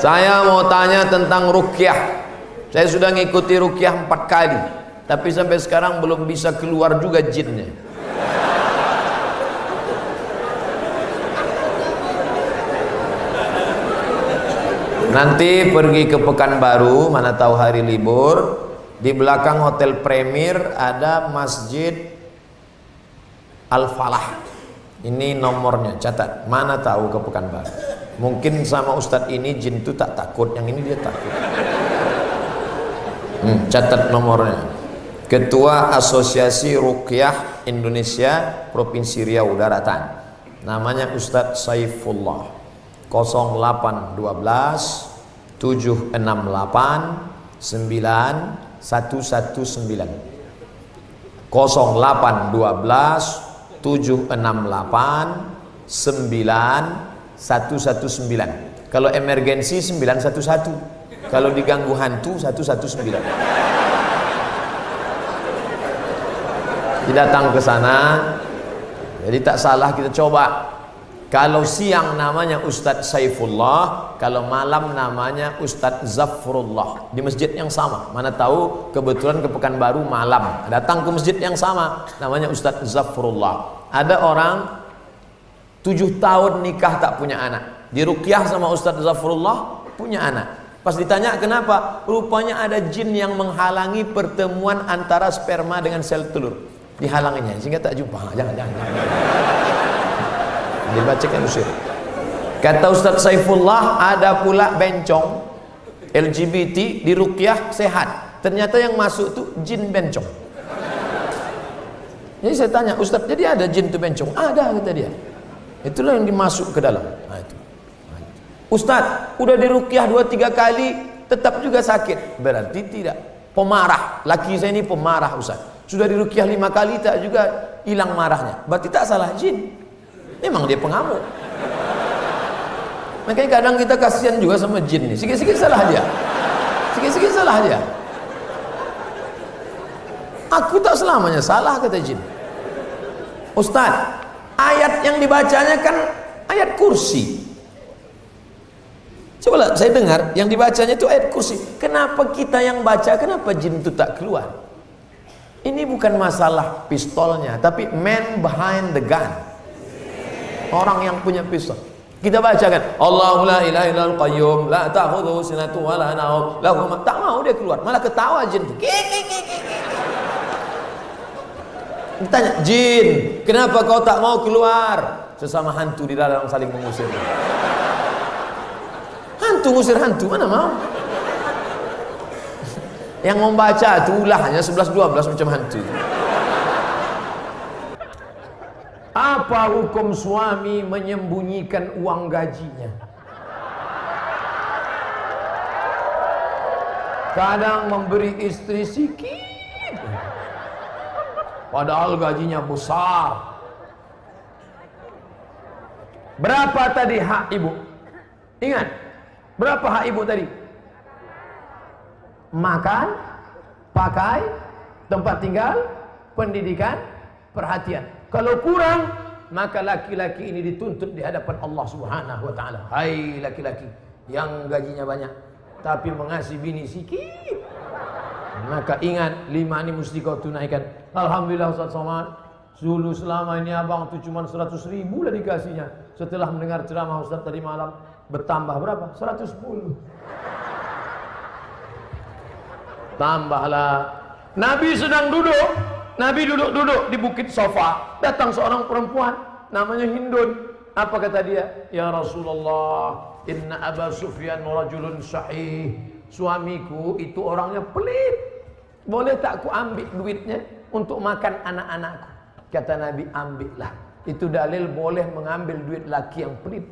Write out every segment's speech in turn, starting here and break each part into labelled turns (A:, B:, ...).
A: Saya mau tanya tentang ruqyah. Saya sudah ngikuti ruqyah 4 kali, tapi sampai sekarang belum bisa keluar juga jinnya. Nanti pergi ke Pekanbaru, mana tahu hari libur, di belakang Hotel Premier ada Masjid Al-Falah. Ini nomornya, catat. Mana tahu ke Pekanbaru. Mungkin sama Ustadz ini jin itu tak takut, yang ini dia takut. Catat nomornya. Ketua Asosiasi Ruqyah Indonesia Provinsi Riau Daratan. Namanya Ustadz Saifullah. 0812 768 9119 0812 768 9119. Kalau emergensi 911, kalau diganggu hantu 119. Datang ke sana, jadi tak salah kita coba. Kalau siang namanya Ustadz Saifullah, kalau malam namanya Ustadz Zafrullah, di masjid yang sama. Mana tahu kebetulan ke Pekanbaru malam, datang ke masjid yang sama, namanya Ustadz Zafrullah. Ada orang 7 tahun nikah tak punya anak, diruqyah sama Ustadz Zafrullah, punya anak. Pas ditanya kenapa, rupanya ada jin yang menghalangi pertemuan antara sperma dengan sel telur, dihalanginya sehingga tak jumpa. Jangan. Dibacakan usir. Kata Ustadz Saifullah, ada pula bencong LGBT di ruqyah sehat, ternyata yang masuk tuh jin bencong. Jadi saya tanya, Ustadz, jadi ada jin tuh bencong? Ada, kata dia. Itulah yang dimasuk ke dalam. Itu. Ustadz, udah di ruqyah 2-3 kali tetap juga sakit. Berarti tidak. Pemarah. Laki saya ini pemarah, Ustadz. Sudah di ruqyah 5 kali tak juga hilang marahnya. Berarti tak salah jin. Memang dia pengamuk. Makanya kadang kita kasihan juga sama jin nih. Sikit-sikit salah dia. Sikit-sikit salah dia. Aku tak selamanya salah, kata jin. Ustaz, ayat yang dibacanya kan ayat kursi. Coba saya dengar yang dibacanya itu ayat kursi. Kenapa kita yang baca, kenapa jin itu tak keluar? Ini bukan masalah pistolnya, tapi man behind the gun. Orang yang punya pistol. Kita bacakan Allahu la ilaha illal qayyum la ta'khudhuhu sinatun wa la nawm lahu ma, tak mau dia keluar, malah ketawa jin. Ditanya, jin, kenapa kau tak mau keluar? Sesama hantu di dalam saling mengusir. Hantu ngusir hantu, mana mau? Yang membaca itu ulahnya 11-12 macam hantu. Apa hukum suami menyembunyikan uang gajinya? Kadang memberi istri sikit, padahal gajinya besar. Berapa tadi hak ibu? Ingat, berapa hak ibu tadi? Makan, pakai, tempat tinggal, pendidikan, perhatian. Kalau kurang, maka laki-laki ini dituntut di hadapan Allah Subhanahu wa taala. Hai laki-laki yang gajinya banyak tapi mengasihi bini sikit, maka ingat 5 ini mesti kau tunaikan. Alhamdulillah Ustaz Somad, dulu selama ini abang tuh cuma 100.000 lah dikasihnya. Setelah mendengar ceramah Ustaz tadi malam, bertambah berapa? 110. Tambahlah. Nabi sedang duduk. Nabi duduk-duduk di bukit Sofa. Datang seorang perempuan namanya Hindun. Apa kata dia? Ya Rasulullah, inna Aba Sufyan rajulun sahih. Suamiku itu orangnya pelit. Boleh tak ku ambil duitnya untuk makan anak-anakku? Kata Nabi, ambillah. Itu dalil boleh mengambil duit laki yang pelit.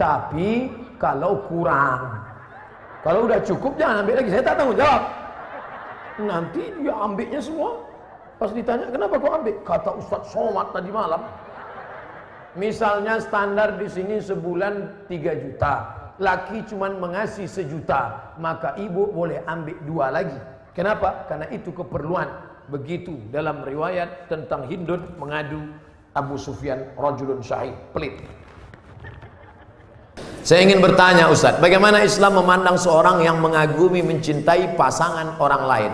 A: Tapi kalau kurang, kalau udah cukup jangan ambil lagi. Saya tak tanggung jawab. Nanti dia ambilnya semua. Pas ditanya, kenapa kau ambil? Kata Ustaz Somad tadi malam. Misalnya standar di sini sebulan 3 juta. Laki cuman mengasih 1 juta. Maka ibu boleh ambil 2 lagi. Kenapa? Karena itu keperluan. Begitu dalam riwayat tentang Hindun mengadu Abu Sufyan rajulun syahid, pelit. Saya ingin bertanya Ustadz, bagaimana Islam memandang seorang yang mengagumi, mencintai pasangan orang lain?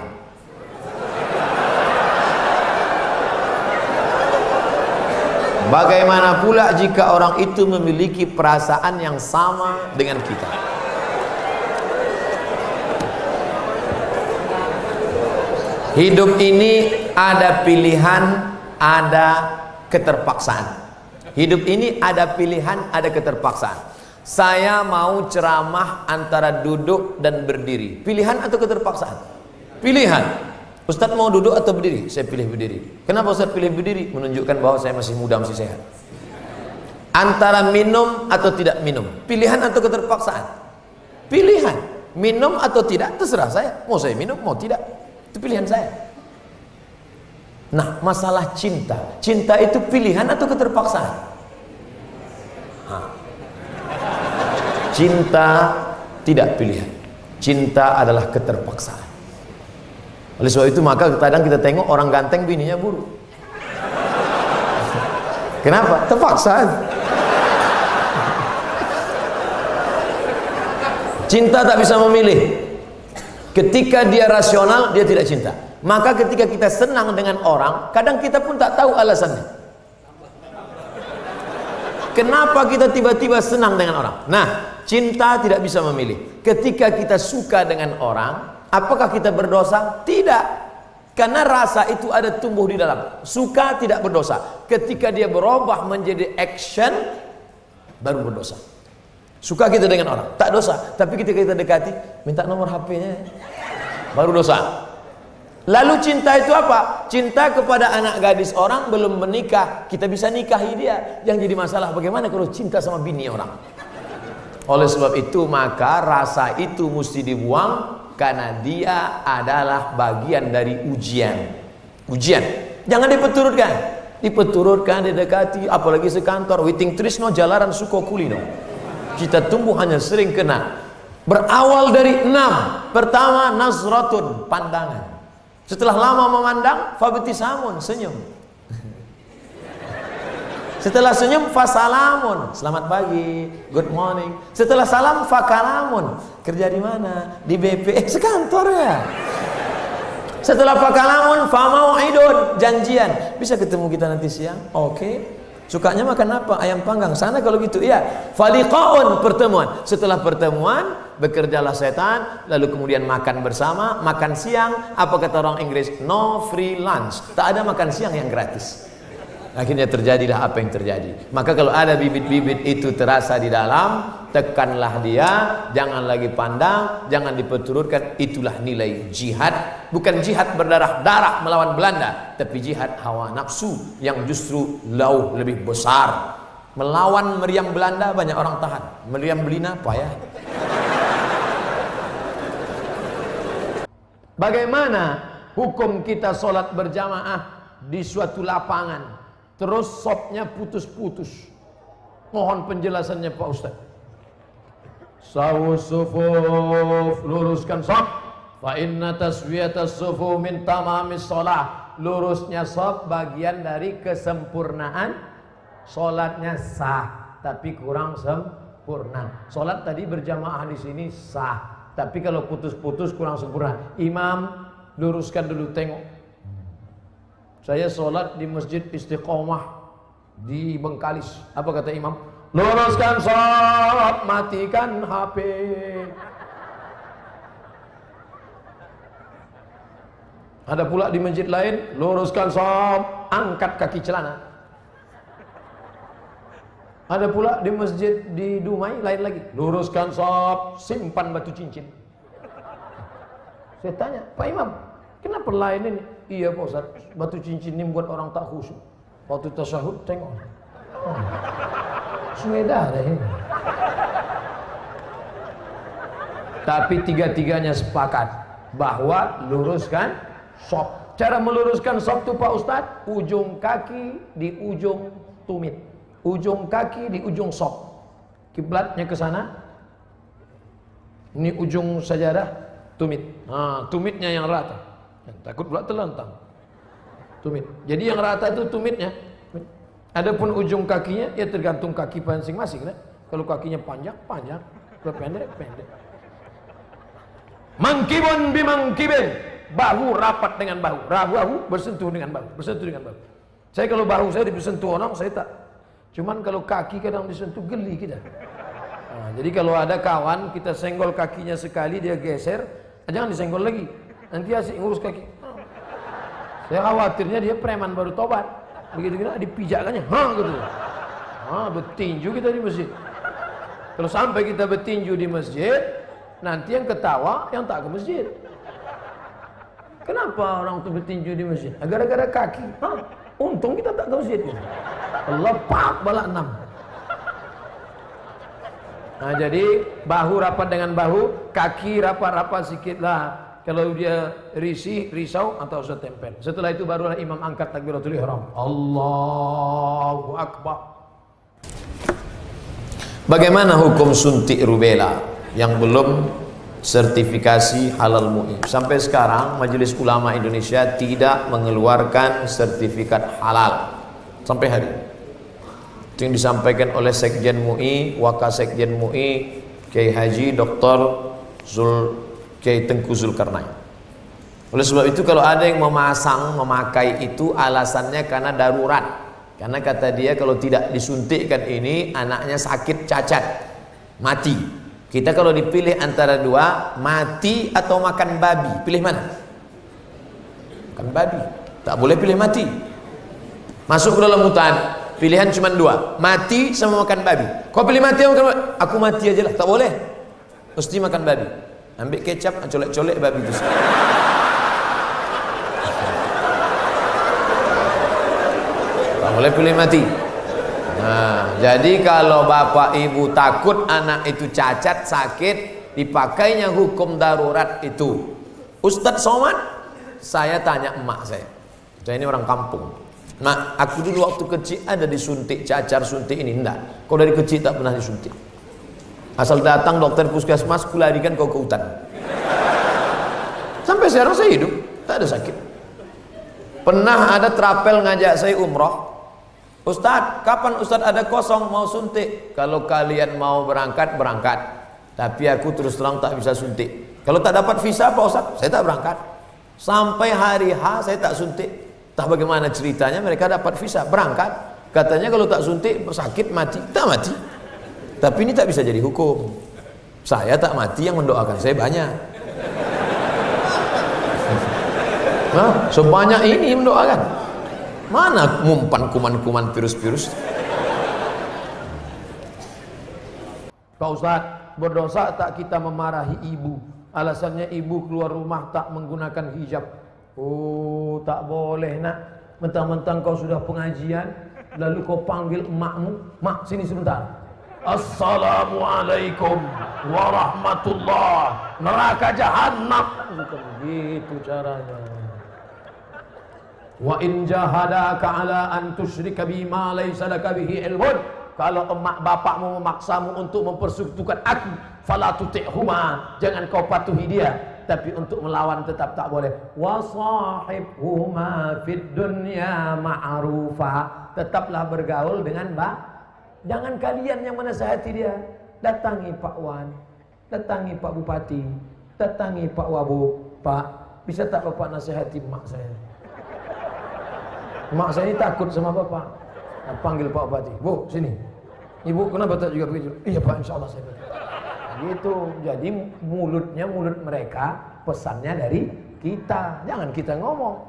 A: Bagaimana pula jika orang itu memiliki perasaan yang sama dengan kita? Hidup ini ada pilihan, ada keterpaksaan. Hidup ini ada pilihan, ada keterpaksaan. Saya mau ceramah antara duduk dan berdiri. Pilihan atau keterpaksaan? Pilihan. Ustadz mau duduk atau berdiri? Saya pilih berdiri. Kenapa Ustadz pilih berdiri? Menunjukkan bahwa saya masih muda, masih sehat. Antara minum atau tidak minum. Pilihan atau keterpaksaan? Pilihan. Minum atau tidak terserah saya. Mau saya minum, mau tidak. Itu pilihan saya. Nah, masalah cinta. Cinta itu pilihan atau keterpaksaan? Cinta tidak pilihan. Cinta adalah keterpaksaan. Oleh sebab itu maka kadang kita tengok orang ganteng bininya buruk. Kenapa? Terpaksa. Cinta tak bisa memilih. Ketika dia rasional, dia tidak cinta. Maka ketika kita senang dengan orang, kadang kita pun tak tahu alasannya. Kenapa kita tiba-tiba senang dengan orang? Nah, cinta tidak bisa memilih. Ketika kita suka dengan orang, apakah kita berdosa? Tidak. Karena rasa itu ada tumbuh di dalam. Suka tidak berdosa. Ketika dia berubah menjadi action, baru berdosa. Suka kita dengan orang, tak dosa. Tapi ketika kita dekati, minta nomor HP-nya, baru dosa. Lalu cinta itu apa? Cinta kepada anak gadis orang belum menikah, kita bisa nikahi dia. Yang jadi masalah bagaimana kalau cinta sama bini orang? Oleh sebab itu maka rasa itu mesti dibuang, karena dia adalah bagian dari ujian. Ujian. Jangan dipeturutkan. Dipeturutkan, didekati, apalagi sekantor. Witing trisno jalaran suko kulino. Kita tumbuh hanya sering kena. Berawal dari 6. Pertama, nazratun, pandangan. Setelah lama memandang, fabtisamun, senyum. Setelah senyum, fasalamun, selamat pagi, good morning. Setelah salam, fakalamun, kerja di mana? Di BP, sekantor ya. Setelah fakalamun, famau'idun, janjian. Bisa ketemu kita nanti siang? Oke. Sukanya makan apa? Ayam panggang. Sana kalau gitu, iya. Faliqaun, pertemuan. Setelah pertemuan, bekerjalah setan, lalu kemudian makan bersama, makan siang. Apa kata orang Inggris? No free lunch. Tak ada makan siang yang gratis. Akhirnya terjadilah apa yang terjadi. Maka kalau ada bibit-bibit itu terasa di dalam, tekanlah dia, jangan lagi pandang, jangan diperturutkan. Itulah nilai jihad. Bukan jihad berdarah-darah melawan Belanda, tapi jihad hawa nafsu yang justru jauh lebih besar. Melawan meriam Belanda banyak orang tahan, meriam Belina payah. Bagaimana hukum kita sholat berjamaah di suatu lapangan, terus sopnya putus-putus? Mohon penjelasannya Pak Ustaz. Sawus sufuf, luruskan sop. Fa inna taswiyatas sufu min tamamis sholah. Lurusnya sop bagian dari kesempurnaan. Sholatnya sah, tapi kurang sempurna. Sholat tadi berjamaah di sini sah, tapi kalau putus-putus kurang sempurna. Imam, luruskan dulu, tengok. Saya sholat di Masjid Istiqomah di Bengkalis. Apa kata imam? Luruskan sholat, matikan HP. Ada pula di masjid lain, luruskan sholat, angkat kaki celana. Ada pula di masjid di Dumai lain lagi, luruskan sholat, simpan batu cincin. Saya tanya, Pak Imam, kenapa lain ini? Iya Pak Ustaz, batu cincin ini buat orang tak khusyuk. Waktu tasyahud tengok, sudah ada ini. Tapi tiga-tiganya sepakat bahwa luruskan sop. Cara meluruskan sop itu Pak Ustaz, ujung kaki di ujung tumit, ujung kaki di ujung sop. Kiblatnya ke sana. Ini ujung sajadah, tumit. Nah, tumitnya yang rata. Takut pula terlentang. Tumit. Jadi yang rata itu tumitnya. Adapun ujung kakinya ya tergantung kaki masing-masing, kan? Kalau kakinya panjang, panjang. Kalau pendek, pendek. Mangkibun bimangkibin. Bahu rapat dengan bahu. Bahu bersentuh dengan bahu. Bersentuh dengan bahu. Saya kalau bahu saya disentuh orang, saya tak. Cuman kalau kaki kadang disentuh, geli kita. Nah, jadi kalau ada kawan, kita senggol kakinya sekali, dia geser, jangan disenggol lagi. Nanti asik ngurus kaki. Saya khawatirnya dia preman baru tobat. Begitu kita dipijakkannya, gitu. Bertinju kita di masjid. Kalau sampai kita bertinju di masjid, nanti yang ketawa yang tak ke masjid. Kenapa orang itu bertinju di masjid? Gara-gara kaki. Untung kita tak ke masjid. Allah pak balak 6. Nah, jadi bahu rapat dengan bahu, kaki rapat-rapat sedikit lah. Kalau dia risau atau usah tempel. Setelah itu barulah imam angkat takbiratul ihram. Allahu akbar. Bagaimana hukum suntik rubella yang belum sertifikasi halal MUI? Sampai sekarang Majelis Ulama Indonesia tidak mengeluarkan sertifikat halal sampai hari ini. Itu yang disampaikan oleh Sekjen MUI, Wakasekjen MUI, Kiai Haji Dr. Kiai Tengku Zulkarnain. Oleh sebab itu kalau ada yang memakai itu alasannya karena darurat. Karena kata dia kalau tidak disuntikkan ini anaknya sakit cacat, mati. Kita kalau dipilih antara dua, mati atau makan babi, pilih mana? Makan babi. Tak boleh pilih mati. Masuk ke dalam hutan, pilihan cuma dua, mati sama makan babi. Kau pilih mati atau makan babi? Aku mati aja lah, tak boleh. Mesti makan babi. Ambil kecap, colek-colek babi itu. Tak boleh pilih mati. Nah, jadi kalau bapak ibu takut anak itu cacat, sakit, dipakainya hukum darurat itu. Ustadz Somad, saya tanya emak saya ini orang kampung. Mak, aku dulu waktu kecil ada disuntik cacar, suntik ini enggak. Kau dari kecil tak pernah disuntik. Asal datang dokter puskesmas, kularikan kau ke hutan. Sampai sekarang saya hidup, tak ada sakit. Pernah ada trapel ngajak saya umroh. Ustadz, kapan Ustadz ada kosong mau suntik? Kalau kalian mau berangkat, berangkat. Tapi aku terus terang tak bisa suntik. Kalau tak dapat visa Pak Ustadz, saya tak berangkat. Sampai hari H saya tak suntik. Tak bagaimana ceritanya mereka dapat visa, berangkat. Katanya kalau tak suntik sakit mati. Tak mati. Tapi ini tak bisa jadi hukum. Saya tak mati, yang mendoakan saya banyak. Nah, sebanyak ini mendoakan. Mana ngumpan kuman-kuman virus-virus? Pak Ustadz, berdosa tak kita memarahi ibu? Alasannya ibu keluar rumah tak menggunakan hijab. Oh, tak boleh nak. Mentang-mentang kau sudah pengajian, lalu kau panggil emakmu, mak sini sebentar. Assalamualaikum warahmatullah, neraka jahanam. Bukan begitu caranya. Wa in jahadaka ala an tusyrika bima laysa laka bihi ilmun. Kalau emak bapakmu memaksamu untuk mempersekutukan aku, fala tuti'huma, jangan kau patuhi dia. Tapi untuk melawan tetap tak boleh. Wa sahibhuma fid dunya ma'rufa, tetaplah bergaul dengan jangan kalian yang menasihati dia. Datangi Pak Wan, datangi Pak Bupati, datangi Pak Wabu. Pak, bisa tak Bapak nasihati mak saya? Mak saya ini takut sama bapak. Nah, panggil Pak Bupati, Bu, sini. Ibu, kenapa tak juga begitu? Iya Pak, insya Allah saya begitu. Gitu. Jadi mulutnya mulut mereka, pesannya dari kita. Jangan kita ngomong.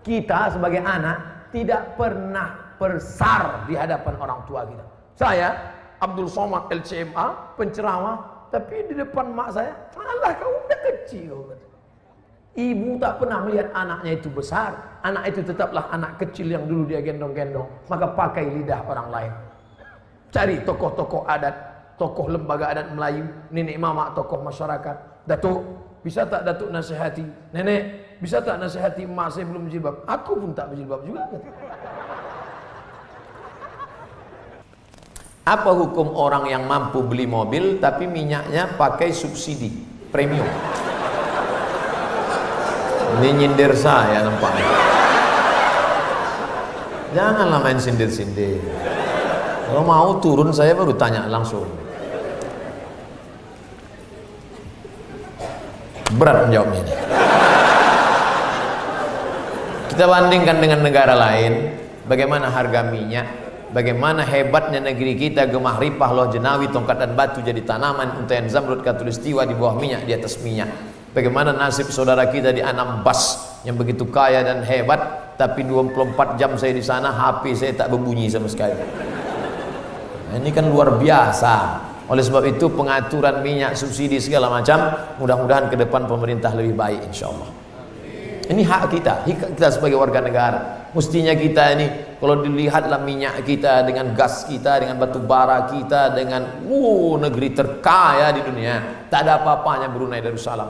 A: Kita sebagai anak tidak pernah bersar di hadapan orang tua kita. Saya, Abdul Somad LCMA, penceramah, tapi di depan mak saya, alah kau udah kecil. Ibu tak pernah melihat anaknya itu besar. Anak itu tetaplah anak kecil yang dulu dia gendong-gendong. Maka pakai lidah orang lain. Cari tokoh-tokoh adat, tokoh lembaga adat Melayu, nenek mama, tokoh masyarakat. Datuk, bisa tak Datuk nasihati? Nenek, bisa tak nasihati emak saya belum berjilbab? Aku pun tak berjilbab juga. Apa hukum orang yang mampu beli mobil tapi minyaknya pakai subsidi premium? Ini nyindir saya nampaknya. Janganlah main sindir-sindir. Kalau mau turun saya baru tanya langsung. Berat menjawabnya ini. Kita bandingkan dengan negara lain, bagaimana harga minyak, bagaimana hebatnya negeri kita, gemah ripah, loh jenawi, tongkat dan batu jadi tanaman, untayan zamrud, katulistiwa di bawah minyak, di atas minyak. Bagaimana nasib saudara kita di Anambas yang begitu kaya dan hebat, tapi 24 jam saya di sana, HP saya tak berbunyi sama sekali. Nah, ini kan luar biasa. Oleh sebab itu pengaturan minyak, subsidi segala macam, mudah-mudahan ke depan pemerintah lebih baik insyaallah. Ini hak kita, kita sebagai warga negara. Mestinya kita ini, kalau dilihatlah minyak kita dengan gas kita, dengan batu bara kita, dengan negeri terkaya di dunia, tak ada apa-apanya Brunei Darussalam.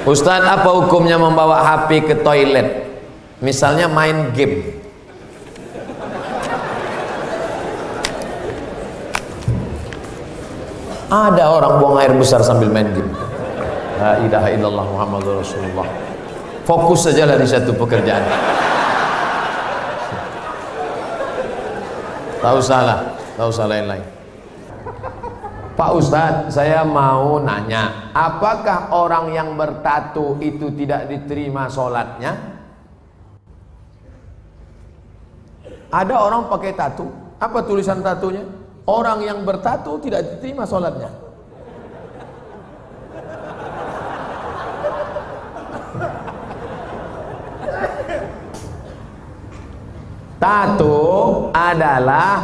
A: Ustaz, apa hukumnya membawa HP ke toilet? Misalnya main game. Ada orang buang air besar sambil main game. La ilaha illallah Muhammadur Rasulullah. Fokus sajalah di satu pekerjaan. Tahu salah yang lain. Pak Ustadz, saya mau nanya, apakah orang yang bertato itu tidak diterima sholatnya? Ada orang pakai tato, apa tulisan tatonya? Orang yang bertato tidak diterima sholatnya. Tato adalah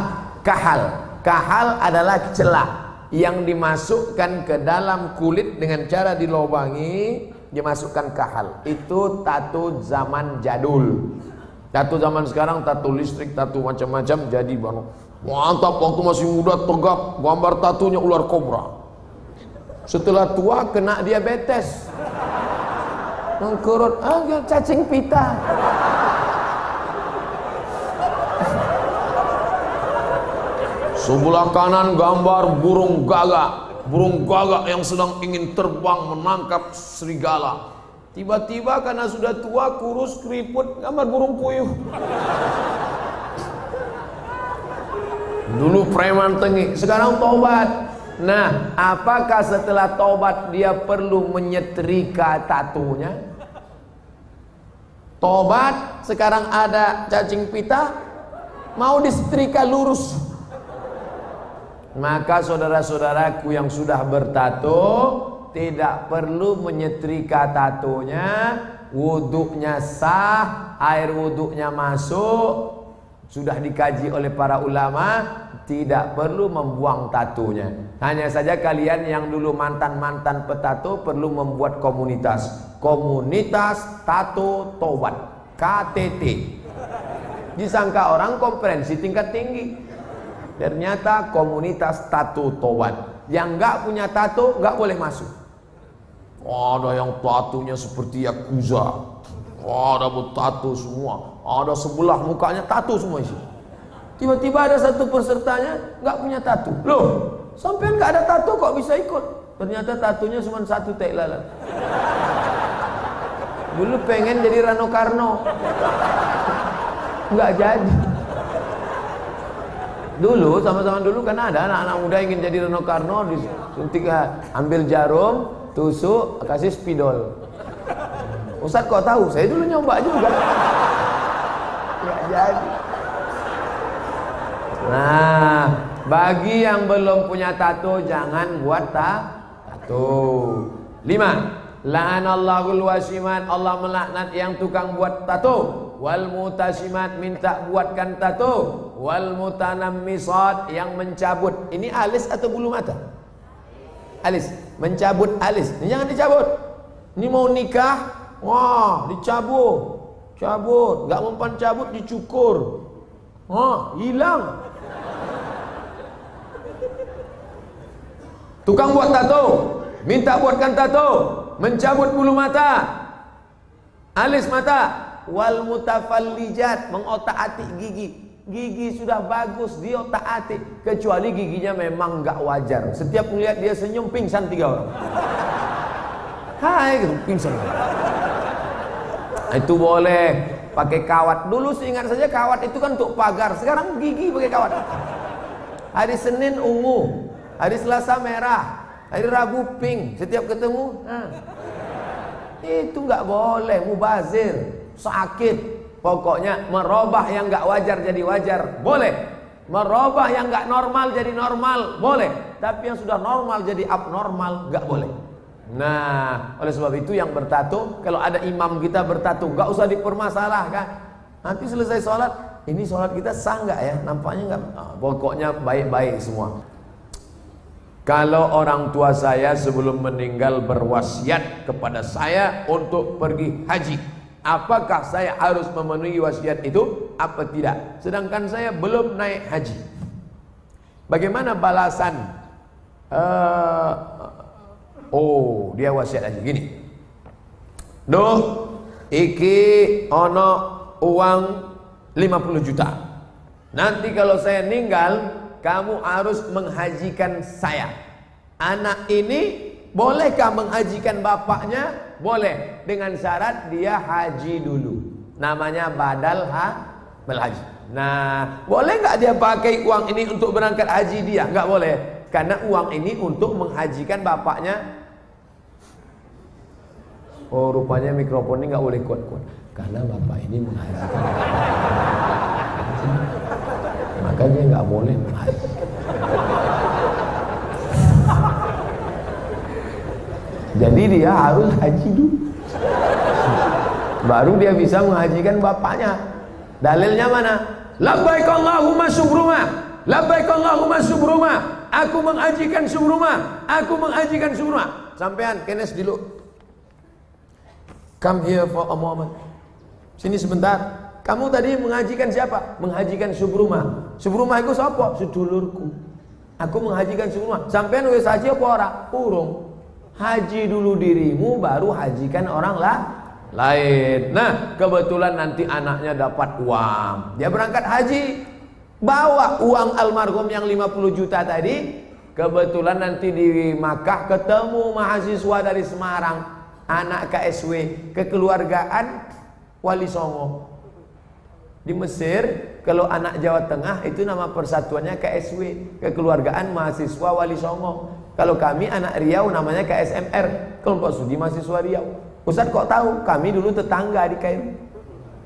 A: kahal. Kahal adalah celah yang dimasukkan ke dalam kulit dengan cara dilobangi, dimasukkan kahal. Itu tato zaman jadul. Tato zaman sekarang, tato listrik, tato macam-macam jadi mantap. Waktu masih muda tegak, gambar tatonya ular kobra. Setelah tua kena diabetes, mengkerut, cacing pita. Sebelah kanan gambar burung gagak yang sedang ingin terbang menangkap serigala. Tiba-tiba karena sudah tua, kurus, keriput, gambar burung puyuh. Dulu preman tengik, sekarang tobat. Nah, apakah setelah tobat dia perlu menyetrika tatonya? Tobat, sekarang ada cacing pita, mau disetrika lurus. Maka saudara-saudaraku yang sudah bertato tidak perlu menyetrika tatonya, wuduknya sah, air wuduknya masuk, sudah dikaji oleh para ulama, tidak perlu membuang tatonya. Hanya saja kalian yang dulu mantan-mantan petato perlu membuat komunitas tato tobat, KTT. Disangka orang konferensi tingkat tinggi. Ternyata komunitas tato tobat. Yang nggak punya tato nggak boleh masuk. Ada yang tatonya seperti Yakuza, ada bertato semua, ada sebelah mukanya tato semua isi. Tiba-tiba ada satu pesertanya nggak punya tato. Loh, sampean nggak ada tato kok bisa ikut? Ternyata tatonya cuma satu tai lalat. Dulu pengen jadi Rano Karno, nggak jadi. Dulu sama-sama dulu kan ada anak-anak muda ingin jadi Rano Karno, disuntik, ambil jarum, tusuk, kasih spidol. Ustaz kok tahu? Saya dulu nyoba juga. Nggak jadi. Nah, bagi yang belum punya tato jangan buat tato. 5. La'anallahul wasimat, Allah melaknat yang tukang buat tato. Wal mutasimat, minta buatkan tato. Wal mutanammisat, yang mencabut. Ini alis atau bulu mata? Alis, mencabut alis. Ini jangan dicabut. Ini mau nikah, wah dicabut, cabut. Gak mempan cabut dicukur, wah hilang. Tukang buat tato, minta buatkan tato, mencabut bulu mata, alis mata. Wal mutafallijat, mengotak-atik gigi. Gigi sudah bagus diotak-atik, kecuali giginya memang nggak wajar. Setiap melihat dia senyum pingsan 3 orang. Hai gitu, pingsan. Itu boleh. pakai kawat. Dulu seingat saja kawat itu kan untuk pagar, sekarang gigi pakai kawat. Hari Senin ungu, hari Selasa merah, hari Rabu pink. Setiap ketemu, itu nggak boleh, mubazir, sakit. Pokoknya merubah yang nggak wajar jadi wajar, boleh. Merubah yang nggak normal jadi normal, boleh. Tapi yang sudah normal jadi abnormal, nggak boleh. Nah, oleh sebab itu yang bertato, kalau ada imam kita bertato, nggak usah dipermasalahkan. Nanti selesai sholat, ini sholat kita sah nggak ya? Nampaknya nggak. Pokoknya baik-baik semua. Kalau orang tua saya sebelum meninggal berwasiat kepada saya untuk pergi haji, apakah saya harus memenuhi wasiat itu apa tidak? Sedangkan saya belum naik haji. Bagaimana balasan? Dia wasiat haji gini. Duh, iki ono uang 50 juta. Nanti kalau saya meninggal, kamu harus menghajikan saya. Anak ini bolehkah menghajikan bapaknya? Boleh, dengan syarat dia haji dulu. Namanya badal haji. Nah, boleh nggak dia pakai uang ini untuk berangkat haji dia? Nggak boleh, karena uang ini untuk menghajikan bapaknya. Oh, rupanya mikrofon ini nggak boleh kuat-kuat, karena bapak ini menghajikan. Makanya nggak boleh menghaji. Jadi dia harus haji dulu, baru dia bisa menghajikan bapaknya. Dalilnya mana? Labbaik Allahumma subruma, labbaik Allahumma subruma. Aku menghajikan subruma, aku menghajikan subruma. Sampean kenes dulu. Come here for a moment. Sini sebentar. Kamu tadi menghajikan siapa? Menghajikan subruma. Subruma itu siapa? Sedulurku. Aku menghajikan subruma. Sampean wis haji apa ora? Urung. Haji dulu dirimu, baru hajikan orang lain. Nah, kebetulan nanti anaknya dapat uang, dia berangkat haji, bawa uang almarhum yang 50 juta tadi. Kebetulan nanti di Makkah ketemu mahasiswa dari Semarang, anak KSW, kekeluargaan Wali Songo. Di Mesir, kalau anak Jawa Tengah itu nama persatuannya KSW, kekeluargaan mahasiswa Wali Songo. Kalau kami anak Riau namanya KSMR, kelompok studi mahasiswa Riau. Ustaz kok tahu? Kami dulu tetangga di Kairo.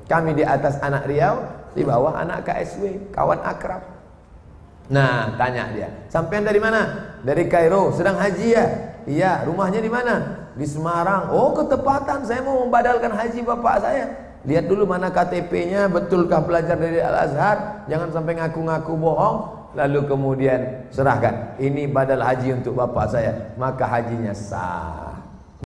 A: Kami di atas anak Riau, di bawah anak KSW, kawan akrab. Nah, tanya dia, sampean dari mana? Dari Kairo, sedang haji ya? Iya, rumahnya di mana? Di Semarang. Oh, ketepatan, saya mau membadalkan haji bapak saya. Lihat dulu mana KTP-nya, betulkah belajar dari Al-Azhar? Jangan sampai ngaku-ngaku bohong. Lalu kemudian serahkan, ini badal haji untuk bapak saya, maka hajinya sah.